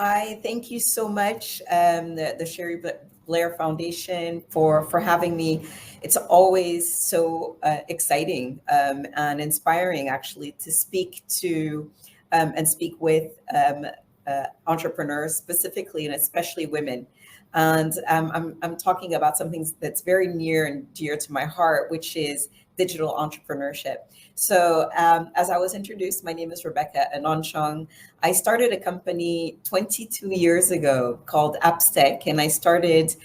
Hi, thank you so much, the Cherie Blair Foundation for having me. It's always so exciting and inspiring, actually, to speak to and speak with entrepreneurs, specifically and especially women. And I'm talking about something that's very near and dear to my heart, which is digital entrepreneurship. So, as I was introduced, my name is Rebecca Enonchong. I started a company 22 years ago called AppsTech, and I started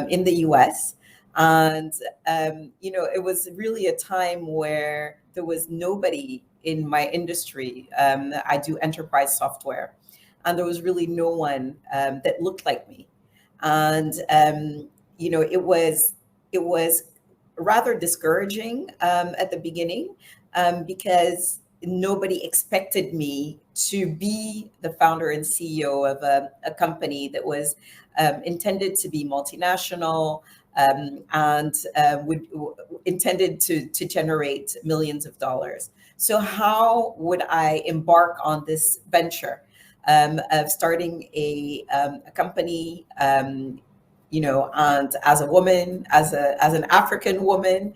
in the US. And, it was really a time where there was nobody in my industry. I do enterprise software, and there was really no one that looked like me. And, it was rather discouraging at the beginning because nobody expected me to be the founder and CEO of a company that was intended to be multinational and intended to generate millions of dollars. So how would I embark on this venture of starting a company? And as a woman, as an African woman,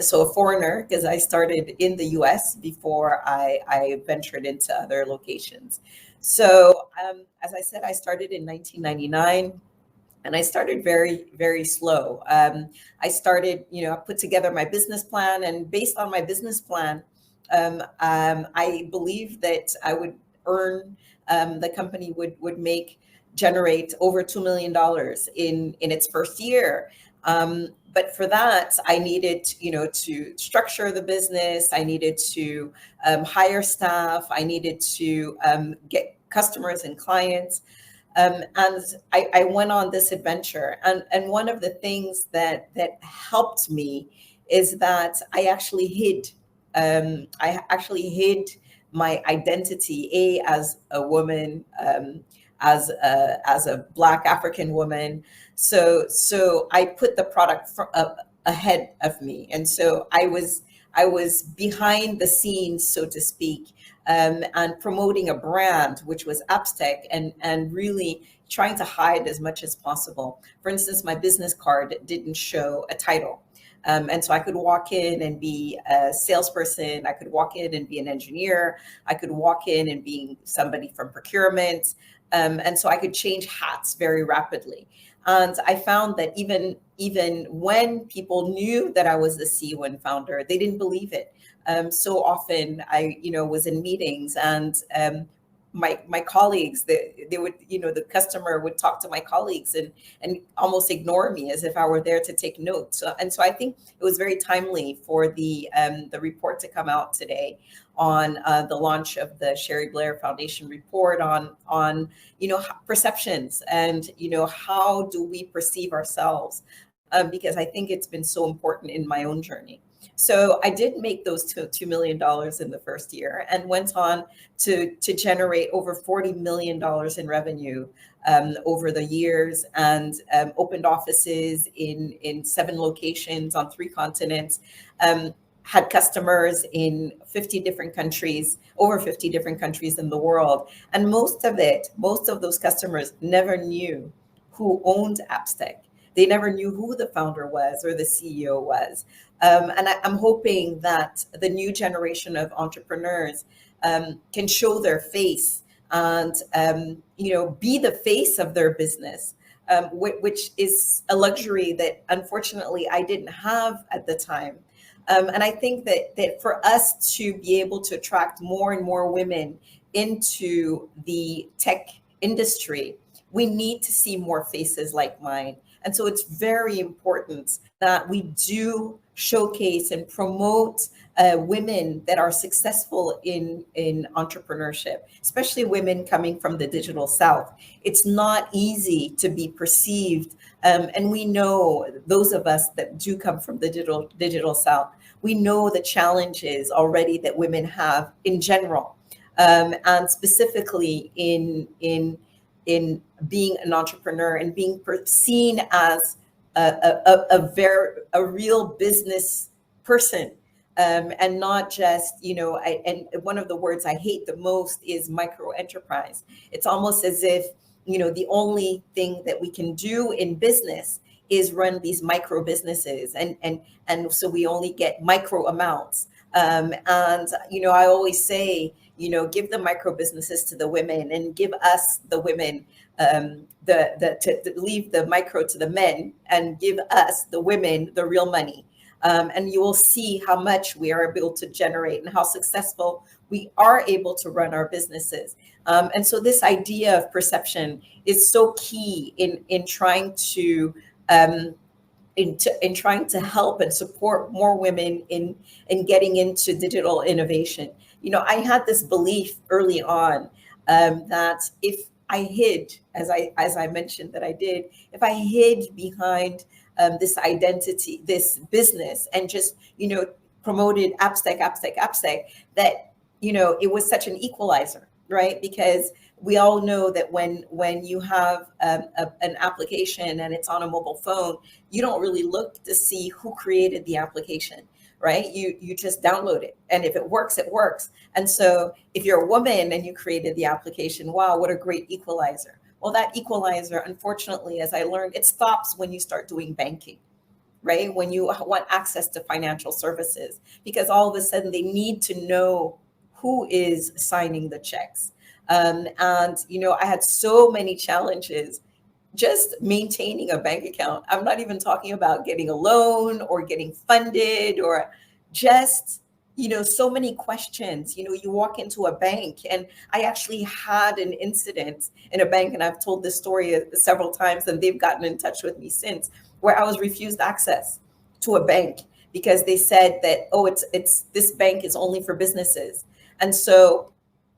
so a foreigner, because I started in the U.S. before I ventured into other locations. So, as I said, I started in 1999. And I started very, very slow. I put together my business plan, and based on my business plan, I believed that I would earn, the company would generate over $2 million in its first year. But for that, I needed, to structure the business. I needed to hire staff. I needed to get customers and clients. And I went on this adventure. And one of the things that helped me is that I actually hid my identity, as a woman, as a Black African woman. So I put the product ahead of me, and so I was behind the scenes, so to speak, and promoting a brand, which was AppsTech, and really trying to hide as much as possible. For instance, my business card didn't show a title. And so I could walk in and be a salesperson. I could walk in and be an engineer. I could walk in and being somebody from procurement. And so I could change hats very rapidly. And I found that even when people knew that I was the CEO and founder, they didn't believe it. So often I, was in meetings, and my colleagues, they would, the customer would talk to my colleagues and almost ignore me as if I were there to take notes. So I think it was very timely for the report to come out today on the launch of the Cherie Blair Foundation report on perceptions, and how do we perceive ourselves, because I think it's been so important in my own journey. So I did make those $2 million in the first year, and went on to generate over $40 million in revenue over the years, and opened offices in 7 locations on 3 continents. Had customers in 50 different countries, over 50 different countries in the world. And most of those customers never knew who owned AppsTech. They never knew who the founder was or the CEO was. And I'm hoping that the new generation of entrepreneurs can show their face and, be the face of their business, which is a luxury that unfortunately I didn't have at the time. And I think that for us to be able to attract more and more women into the tech industry, we need to see more faces like mine. And so it's very important that we do showcase and promote women that are successful in entrepreneurship, especially women coming from the digital South. It's not easy to be perceived. And we know, those of us that do come from the digital South, we know the challenges already that women have in general, and specifically in being an entrepreneur and being seen as a real business person. and not just, and one of the words I hate the most is micro enterprise. It's almost as if, the only thing that we can do in business is run these micro businesses, and so we only get micro amounts. And I always say, give the micro businesses to the women, and give us the women, to leave the micro to the men, and give us the women the real money. And you will see how much we are able to generate and how successful we are able to run our businesses. And so this idea of perception is so key in trying to in trying to help and support more women in getting into digital innovation. I had this belief early on, that if I hid, as I mentioned that I did, if I hid behind this identity, this business, and just promoted AppsTech, that it was such an equalizer, right? Because we all know that when you have an application and it's on a mobile phone, you don't really look to see who created the application, right? You just download it, and if it works, it works. And so if you're a woman and you created the application, wow, what a great equalizer. Well, that equalizer, unfortunately, as I learned, it stops when you start doing banking, right? When you want access to financial services, because all of a sudden they need to know who is signing the checks. And I had so many challenges just maintaining a bank account. I'm not even talking about getting a loan or getting funded, or just, so many questions. You walk into a bank, and I actually had an incident in a bank, and I've told this story several times, and they've gotten in touch with me since, where I was refused access to a bank because they said that, oh, it's this bank is only for businesses. And so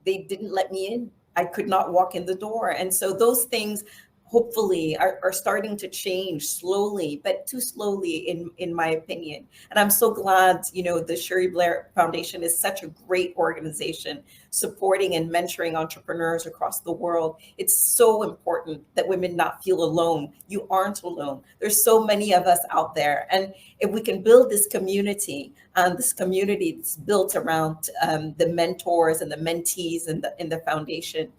they didn't let me in. I could not walk in the door. And so those things hopefully are starting to change slowly, but too slowly in my opinion. And I'm so glad, the Cherie Blair Foundation is such a great organization supporting and mentoring entrepreneurs across the world. It's so important that women not feel alone. You aren't alone. There's so many of us out there. And if we can build this community, this community that's built around the mentors and the mentees in the foundation,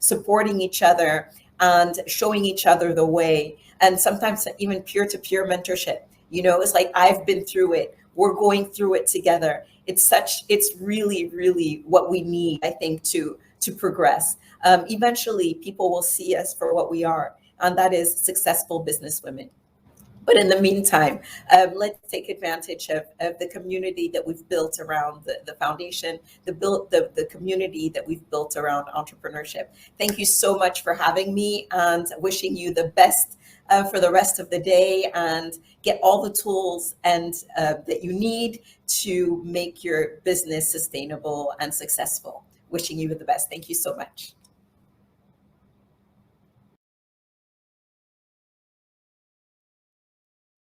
supporting each other and showing each other the way, and sometimes even peer-to-peer mentorship. It's like, I've been through it, we're going through it together. It's really, really what we need, I think, to progress. Eventually people will see us for what we are, and that is successful businesswomen. But in the meantime, let's take advantage of the community that we've built around the foundation, the community that we've built around entrepreneurship. Thank you so much for having me, and wishing you the best for the rest of the day, and get all the tools and that you need to make your business sustainable and successful. Wishing you the best. Thank you so much.